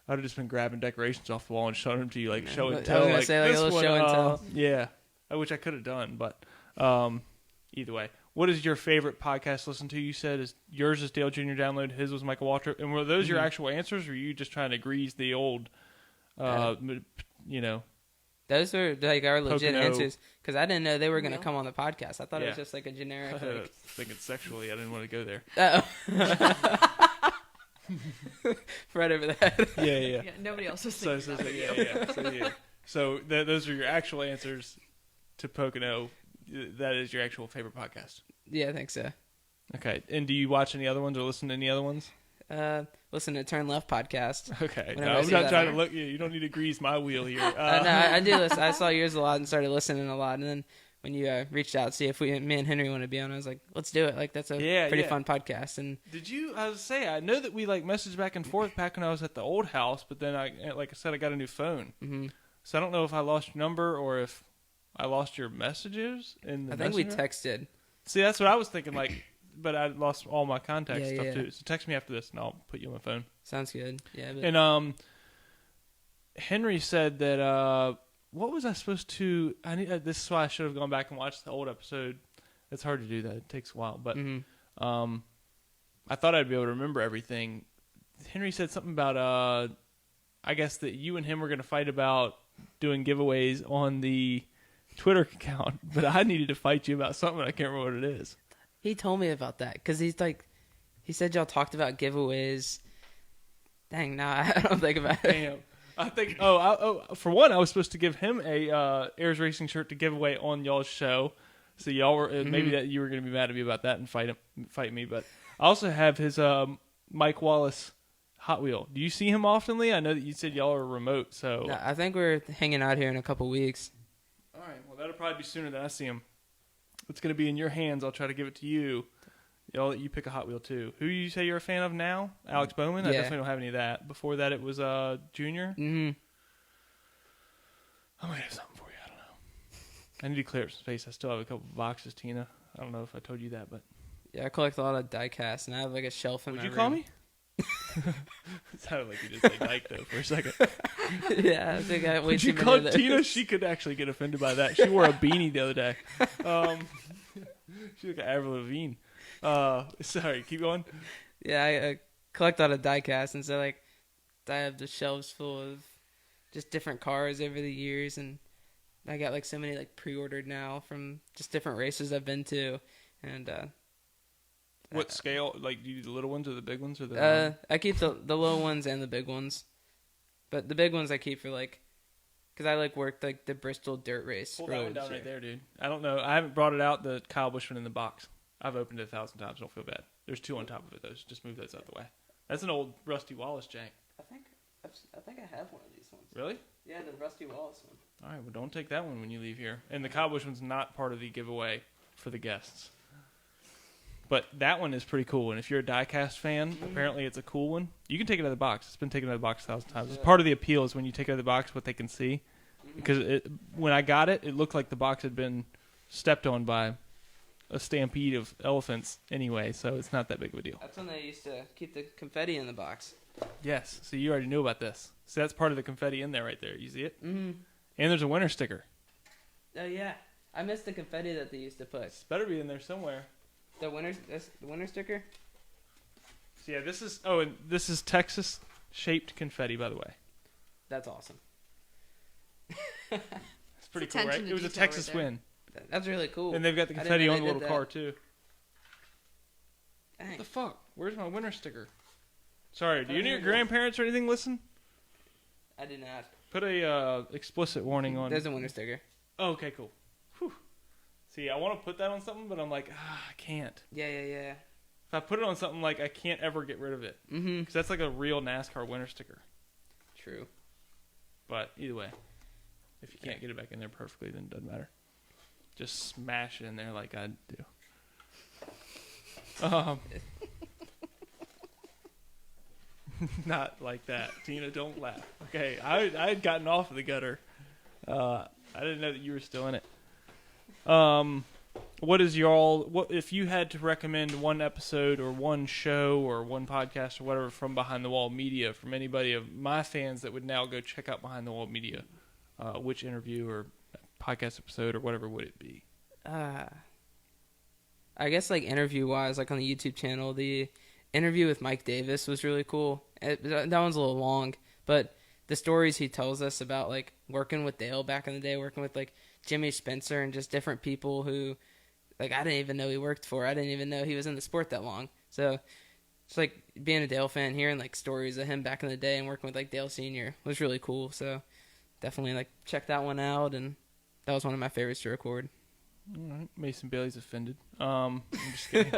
I would have just been grabbing decorations off the wall and showing them to you, like show and tell. I was gonna like, say like a this little one, show and tell. Yeah, which I could have done, but either way. What is your favorite podcast to listen to? You said yours is Dale Jr. Download, his was Michael Waltrip. And were those your actual answers, or were you just trying to grease the old, you know? Those were like our legit Pocono. answers, because I didn't know they were going to No. come on the podcast. I thought it was Yeah. just like a generic. I Like, was thinking sexually. I didn't want to go there. right over that. Yeah. Yeah, nobody else was So, thinking that. yeah. So those are your actual answers to Pocono. That is your actual favorite podcast. Yeah, I think so. Okay. And do you watch any other ones or listen to any other ones? Listen to Turn Left podcast. Okay. Whenever No, I I'm see not that trying to on. look. You don't need to grease my wheel here. No, I do listen. I saw yours a lot and started listening a lot. And then when you reached out to see if me and Henry want to be on, I was like, let's do it. Like that's a pretty fun podcast. And Did you? I was say I know that we like messaged back and forth back when I was at the old house, but then like I said, I got a new phone, so I don't know if I lost your number or if I lost your messages in the I think we messenger. texted. See, that's what I was thinking. Like, but I lost all my contact Yeah, stuff yeah. too. So text me after this, and I'll put you on my phone. Sounds good. Yeah. But And Henry said that what was I supposed to? This is why I should have gone back and watched the old episode. It's hard to do that. It takes a while, but I thought I'd be able to remember everything. Henry said something about I guess that you and him were going to fight about doing giveaways on the Twitter account, but I needed to fight you about something. I can't remember what it is. he told me about that because he said y'all talked about giveaways. Dang, no, I don't think about it. Damn. I think. For one, I was supposed to give him a Ayers Racing shirt to give away on y'all's show. So y'all were maybe that you were going to be mad at me about that and fight me. But I also have his Mike Wallace Hot Wheel. Do you see him oftenly? I know that you said y'all are remote, so. No, I think we're hanging out here in a couple weeks. All right. Well, that'll probably be sooner than I see him. It's going to be in your hands. I'll try to give it to you. I'll let you pick a Hot Wheel, too. Who you say you're a fan of now? Alex Bowman? I Yeah. definitely don't have any of that. Before that, it was Junior. Mm-hmm. I might have something for you. I don't know. I need to clear up some space. I still have a couple boxes, Tina. I don't know if I told you that, but. Yeah, I collect a lot of die casts, and I have like a shelf in Would my you call room. me? It sounded like you just said Dyke, though, for a second. Yeah, I think I have way Would too you many call of those. Tina? She could actually get offended by that. She wore a beanie the other day. She looked like Avril Lavigne. Sorry, keep going. Yeah, I collect a lot of die casts, and so like I have the shelves full of just different cars over the years, and I got like so many like pre-ordered now from just different races I've been to, and What scale? Like, do you do the little ones or the big ones or the? I keep the little ones and the big ones, but the big ones I keep for like, because I like worked like the Bristol dirt race. Pull that one roads, down or- right there, dude. I don't know. I haven't brought it out. The Kyle Busch one in the box. I've opened it 1,000 times. Don't feel bad. There's 2 on top of it. Those. Just move those out of the way. That's an old Rusty Wallace jank. I think I have one of these ones. Really? Yeah, the Rusty Wallace one. All right. Well, don't take that one when you leave here. And the Kyle Busch one's not part of the giveaway for the guests. But that one is pretty cool. And if you're a diecast fan, apparently it's a cool one. You can take it out of the box. It's been taken out of the box 1,000 times. It's part of the appeal is when you take it out of the box, what they can see. Because when I got it, it looked like the box had been stepped on by a stampede of elephants anyway, so it's not that big of a deal. That's when they used to keep the confetti in the box. Yes, so you already knew about this. So that's part of the confetti in there right there. You see it? Mm-hmm. And there's a winner sticker. Oh yeah, I missed the confetti that they used to put. It's better be in there somewhere. The winner sticker. So yeah, this is Texas shaped confetti, by the way. That's awesome. It's pretty It's cool, right? attention to It was a detail Texas right there. win. That's really cool. And they've got the I didn't confetti know on they the did little that. car too. Dang. What the fuck? Where's my winner sticker? Sorry, do I you and don't your know. grandparents or anything listen? I did not. Put a explicit warning on. There's a winner sticker. Oh, okay, cool. Whew. See, I want to put that on something, but I'm like, I can't. Yeah. If I put it on something, like, I can't ever get rid of it. Mm-hmm. Because that's like a real NASCAR winner sticker. True. But either way, if you can't get it back in there perfectly, then it doesn't matter. Just smash it in there like I do. Not like that. Tina, don't laugh. Okay, I had gotten off of the gutter. I didn't know that you were still in it. What if you had to recommend one episode or one show or one podcast or whatever from Behind the Wall Media, from anybody of my fans that would now go check out Behind the Wall Media, which interview or podcast episode or whatever would it be? I guess like interview wise, like on the YouTube channel, the interview with Mike Davis was really cool. That one's a little long, but the stories he tells us about like working with Dale back in the day, working with like Jimmy Spencer and just different people who like I didn't even know he worked for. I didn't even know he was in the sport that long. So it's like being a Dale fan, hearing like stories of him back in the day and working with like Dale Sr. was really cool. So definitely like check that one out, and that was one of my favorites to record. All right, Mason Bailey's offended. I'm just kidding.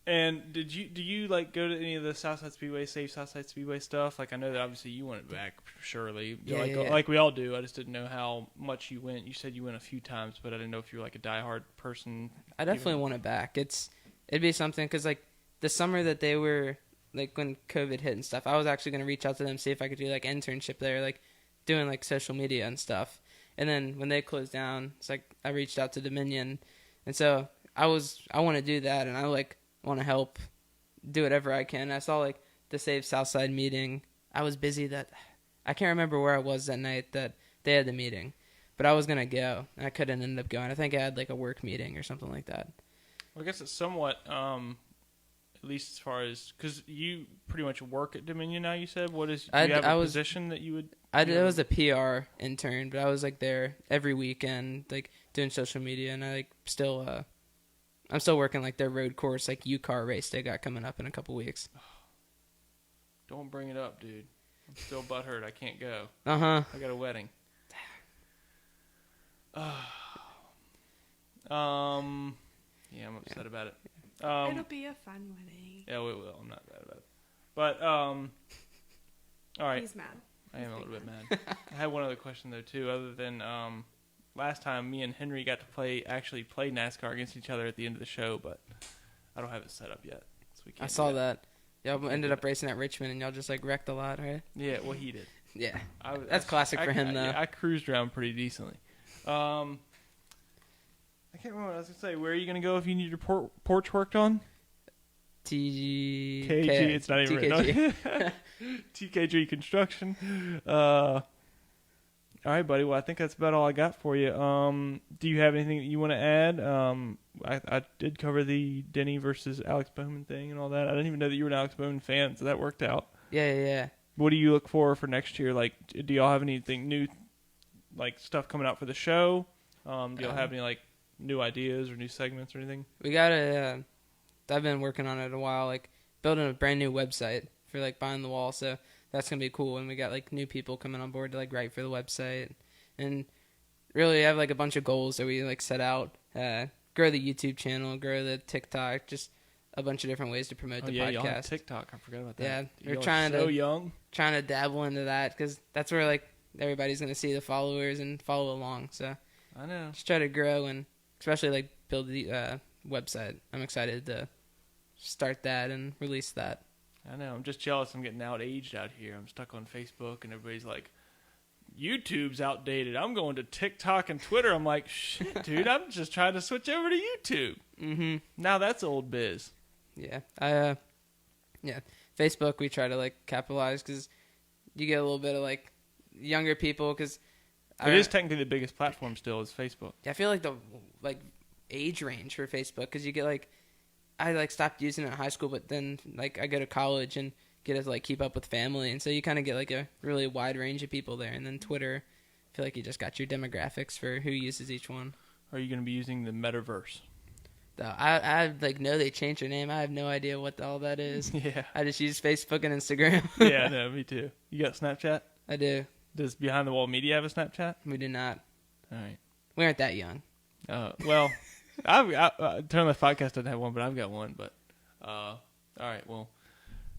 And do you like go to any of the Southside Speedway, Safe Southside Speedway stuff? Like I know that obviously you want it back, surely. Yeah, Like we all do. I just didn't know how much you went. You said you went a few times, but I didn't know if you were like a diehard person. I definitely want it back. It'd be something because like the summer that they were like when COVID hit and stuff, I was actually gonna reach out to them, see if I could do like internship there, like doing like social media and stuff. And then when they closed down, it's like I reached out to Dominion, and so I want to do that, and I like want to help do whatever I can. I saw like the Save Southside meeting. I was busy that I can't remember where I was that night that they had the meeting, but I was gonna go. And I couldn't end up going. I think I had like a work meeting or something like that. Well, I guess it's somewhat, at least as far as because you pretty much work at Dominion now. You said do you have a position that you would? I was a PR intern, but I was like there every weekend, like doing social media, and I like still. I'm still working like their road course, like U-Car race they got coming up in a couple weeks. Don't bring it up, dude. I'm still butthurt. I can't go. Uh-huh. I got a wedding. Yeah, I'm upset about it. It'll be a fun wedding. Yeah, we will. I'm not mad about it. But all right. He's mad. I am a little bit mad. I had one other question though too. Other than last time, me and Henry got to actually play NASCAR against each other at the end of the show, but I don't have it set up yet, so we can't. I saw that. Y'all ended up racing at Richmond, and y'all just like wrecked a lot, right? Yeah, well, he did. Yeah, that's classic for him, though. Yeah, I cruised around pretty decently. I can't remember what I was gonna say. Where are you gonna go if you need your porch worked on? TKG. It's not even written on. TKG Construction. All right, buddy. Well, I think that's about all I got for you. Do you have anything that you want to add? I did cover the Denny versus Alex Bowman thing and all that. I didn't even know that you were an Alex Bowman fan, so that worked out. Yeah. What do you look for next year? Like, do y'all have anything new, like stuff coming out for the show? Do y'all have any like new ideas or new segments or anything? We got I've been working on it a while, like building a brand new website for like Behind the Wall. So that's gonna be cool. And we got like new people coming on board to like write for the website. And really, I have like a bunch of goals that we like set out. Grow the YouTube channel, grow the TikTok, just a bunch of different ways to promote the podcast. Y'all have TikTok. I forgot about that. Yeah, we're young. trying to dabble into that because that's where like everybody's gonna see the followers and follow along. So I know. Just try to grow and especially like build the website. I'm excited to start that and release that. I know. I'm just jealous. I'm getting outaged out here. I'm stuck on Facebook and everybody's like, YouTube's outdated. I'm going to TikTok and Twitter. I'm like, shit, dude. I'm just trying to switch over to YouTube. Mm-hmm. Now that's old biz. Yeah. Facebook, we try to like capitalize because you get a little bit of like younger people because it is technically the biggest platform still is Facebook. I feel like the age range for Facebook because you get like I like stopped using it in high school, but then like I go to college and get to like keep up with family, and so you kind of get like a really wide range of people there. And then Twitter, I feel like you just got your demographics for who uses each one. Are you going to be using the metaverse? I like know they changed their name. I have no idea what all that is. Yeah, I just use Facebook and Instagram. Yeah, no, me too. You got Snapchat? I do. Does Behind the Wall Media have a Snapchat? We do not. All right. We aren't that young. Well, Turn Left Podcast doesn't have one, but I've got one. But all right, well,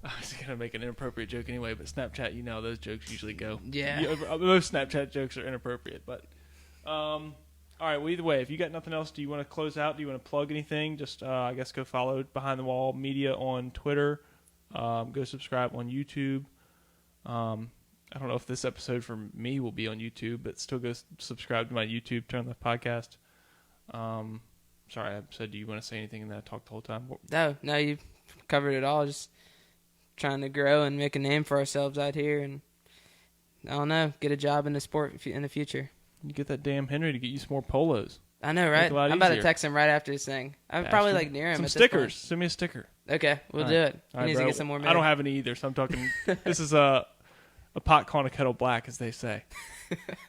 I was gonna make an inappropriate joke anyway, but Snapchat, you know, how those jokes usually go. Yeah. Most Snapchat jokes are inappropriate, but all right. Well, either way, if you got nothing else, do you want to close out? Do you want to plug anything? Just I guess go follow Behind the Wall Media on Twitter. Go subscribe on YouTube. I don't know if this episode for me will be on YouTube, but still go subscribe to my YouTube Turn Left Podcast. Sorry, I said, do you want to say anything and then I talked the whole time? No, you covered it all. Just trying to grow and make a name for ourselves out here, and I don't know, get a job in the sport in the future. You get that damn Henry to get you some more polos. I know, right? I'm about to text him right after this thing. I'm probably like near him. Some at stickers. This point. Send me a sticker. Okay, we'll do it. He needs to get some more. I don't have any either, so I'm talking. This is a pot calling a kettle black, as they say.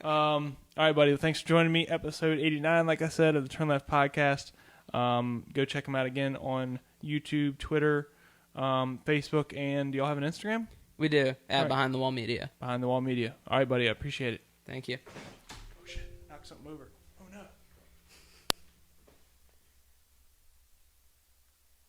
All right, buddy. Well, thanks for joining me. Episode 89, like I said, of the Turn Left Podcast. Go check them out again on YouTube, Twitter, Facebook, and do y'all have an Instagram? We do. At Behind the Wall Media. Behind the Wall Media. All right, buddy. I appreciate it. Thank you. Oh, shit. Knock something over.